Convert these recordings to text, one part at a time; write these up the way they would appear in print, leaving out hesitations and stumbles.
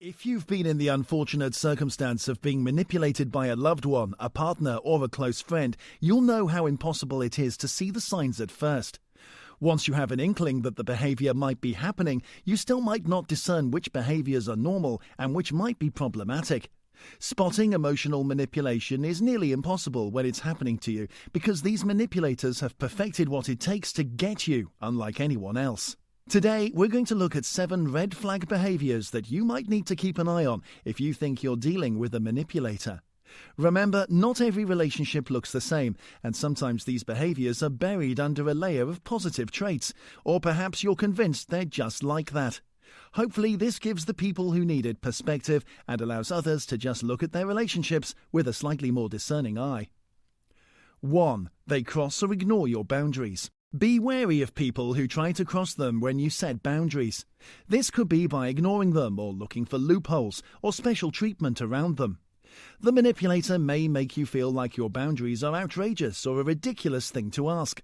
If you've been in the unfortunate circumstance of being manipulated by a loved one, a partner, or a close friend, you'll know how impossible it is to see the signs at first. Once you have an inkling that the behavior might be happening, you still might not discern which behaviors are normal and which might be problematic. Spotting emotional manipulation is nearly impossible when it's happening to you because these manipulators have perfected what it takes to get you, unlike anyone else. Today, we're going to look at 7 red flag behaviors that you might need to keep an eye on if you think you're dealing with a manipulator. Remember, not every relationship looks the same, and sometimes these behaviors are buried under a layer of positive traits, or perhaps you're convinced they're just like that. Hopefully, this gives the people who need it perspective and allows others to just look at their relationships with a slightly more discerning eye. 1. They cross or ignore your boundaries. Be wary of people who try to cross them when you set boundaries. This could be by ignoring them or looking for loopholes or special treatment around them. The manipulator may make you feel like your boundaries are outrageous or a ridiculous thing to ask.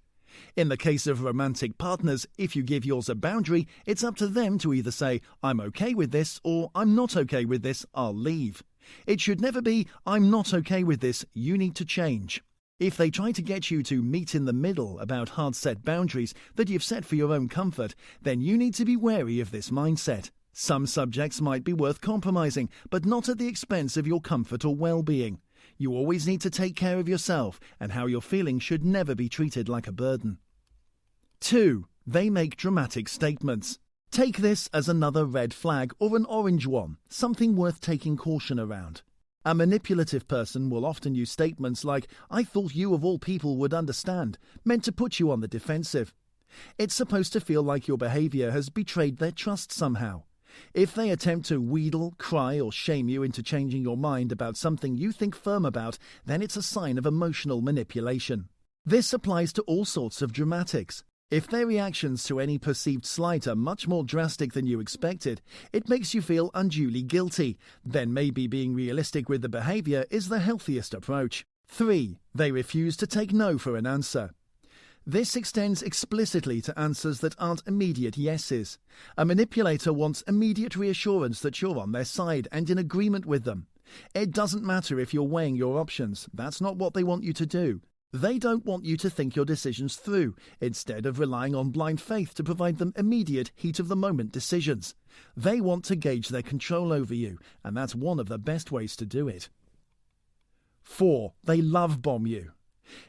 In the case of romantic partners, if you give yours a boundary, it's up to them to either say, "I'm okay with this," or "I'm not okay with this, I'll leave." It should never be, "I'm not okay with this, you need to change." If they try to get you to meet in the middle about hard-set boundaries that you've set for your own comfort, then you need to be wary of this mindset. Some subjects might be worth compromising, but not at the expense of your comfort or well-being. You always need to take care of yourself, and how you're feeling should never be treated like a burden. 2. They make dramatic statements. Take this as another red flag or an orange one, something worth taking caution around. A manipulative person will often use statements like, "I thought you of all people would understand," meant to put you on the defensive. It's supposed to feel like your behavior has betrayed their trust somehow. If they attempt to wheedle, cry, or shame you into changing your mind about something you think firm about, then it's a sign of emotional manipulation. This applies to all sorts of dramatics. If their reactions to any perceived slight are much more drastic than you expected, it makes you feel unduly guilty. Then maybe being realistic with the behavior is the healthiest approach. 3. They refuse to take no for an answer. This extends explicitly to answers that aren't immediate yeses. A manipulator wants immediate reassurance that you're on their side and in agreement with them. It doesn't matter if you're weighing your options, that's not what they want you to do. They don't want you to think your decisions through, instead of relying on blind faith to provide them immediate, heat-of-the-moment decisions. They want to gauge their control over you, and that's one of the best ways to do it. 4. They love bomb you.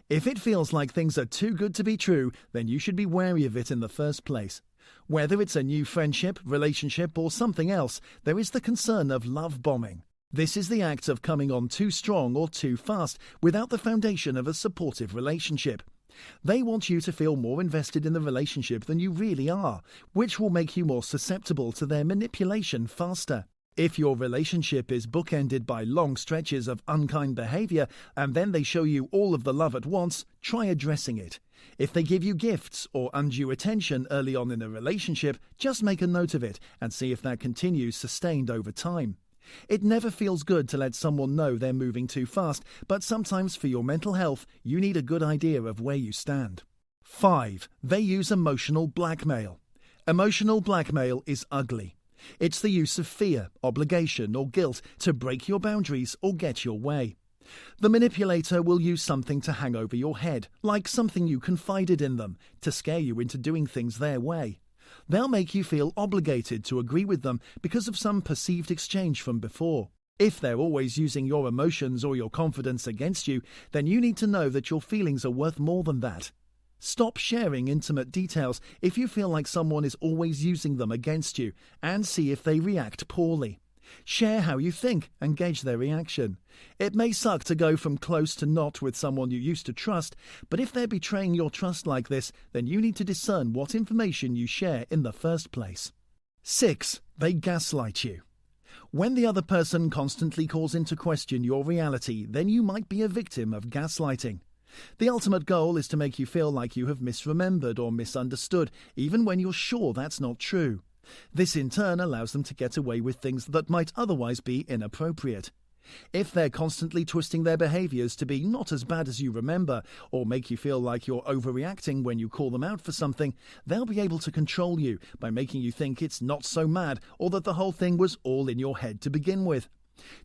If it feels like things are too good to be true, then you should be wary of it in the first place. Whether it's a new friendship, relationship, or something else, there is the concern of love bombing. This is the act of coming on too strong or too fast without the foundation of a supportive relationship. They want you to feel more invested in the relationship than you really are, which will make you more susceptible to their manipulation faster. If your relationship is bookended by long stretches of unkind behavior and then they show you all of the love at once, try addressing it. If they give you gifts or undue attention early on in a relationship, just make a note of it and see if that continues sustained over time. It never feels good to let someone know they're moving too fast, but sometimes for your mental health, you need a good idea of where you stand. 5. They use emotional blackmail. Emotional blackmail is ugly. It's the use of fear, obligation, or guilt to break your boundaries or get your way. The manipulator will use something to hang over your head, like something you confided in them, to scare you into doing things their way. They'll make you feel obligated to agree with them because of some perceived exchange from before. If they're always using your emotions or your confidence against you, then you need to know that your feelings are worth more than that. Stop sharing intimate details if you feel like someone is always using them against you, and see if they react poorly. Share how you think and gauge their reaction. It may suck to go from close to not with someone you used to trust, but if they're betraying your trust like this, then you need to discern what information you share in the first place. 6. They gaslight you. When the other person constantly calls into question your reality, then you might be a victim of gaslighting. The ultimate goal is to make you feel like you have misremembered or misunderstood, even when you're sure that's not true. This in turn allows them to get away with things that might otherwise be inappropriate. If they're constantly twisting their behaviors to be not as bad as you remember, or make you feel like you're overreacting when you call them out for something, they'll be able to control you by making you think it's not so mad or that the whole thing was all in your head to begin with.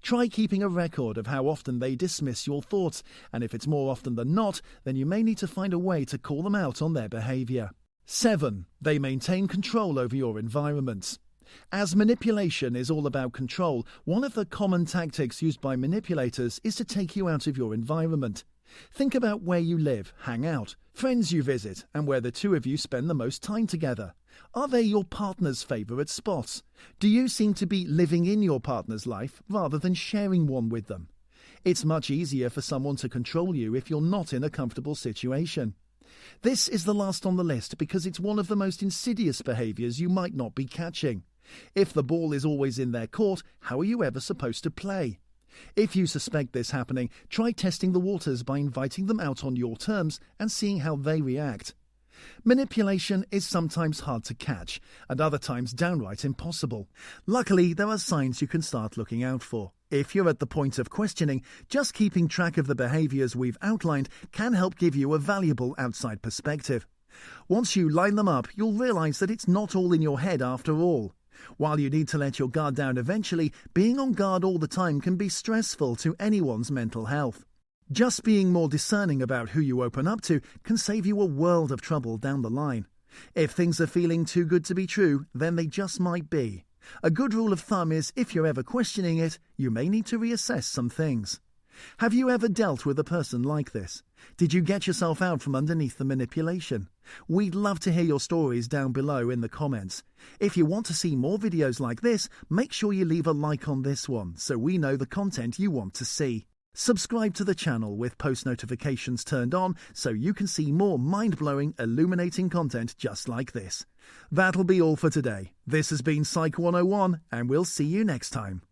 Try keeping a record of how often they dismiss your thoughts, and if it's more often than not, then you may need to find a way to call them out on their behavior. 7. They maintain control over your environment. As manipulation is all about control, one of the common tactics used by manipulators is to take you out of your environment. Think about where you live, hang out, friends you visit, and where the two of you spend the most time together. Are they your partner's favourite spots? Do you seem to be living in your partner's life rather than sharing one with them? It's much easier for someone to control you if you're not in a comfortable situation. This is the last on the list because it's one of the most insidious behaviours you might not be catching. If the ball is always in their court, how are you ever supposed to play? If you suspect this happening, try testing the waters by inviting them out on your terms and seeing how they react. Manipulation is sometimes hard to catch, and other times downright impossible. Luckily, there are signs you can start looking out for. If you're at the point of questioning, just keeping track of the behaviours we've outlined can help give you a valuable outside perspective. Once you line them up, you'll realise that it's not all in your head after all. While you need to let your guard down eventually, being on guard all the time can be stressful to anyone's mental health. Just being more discerning about who you open up to can save you a world of trouble down the line. If things are feeling too good to be true, then they just might be. A good rule of thumb is if you're ever questioning it, you may need to reassess some things. Have you ever dealt with a person like this? Did you get yourself out from underneath the manipulation? We'd love to hear your stories down below in the comments. If you want to see more videos like this, make sure you leave a like on this one so we know the content you want to see. Subscribe to the channel with post notifications turned on so you can see more mind-blowing, illuminating content just like this. That'll be all for today. This has been Psych 101 and we'll see you next time.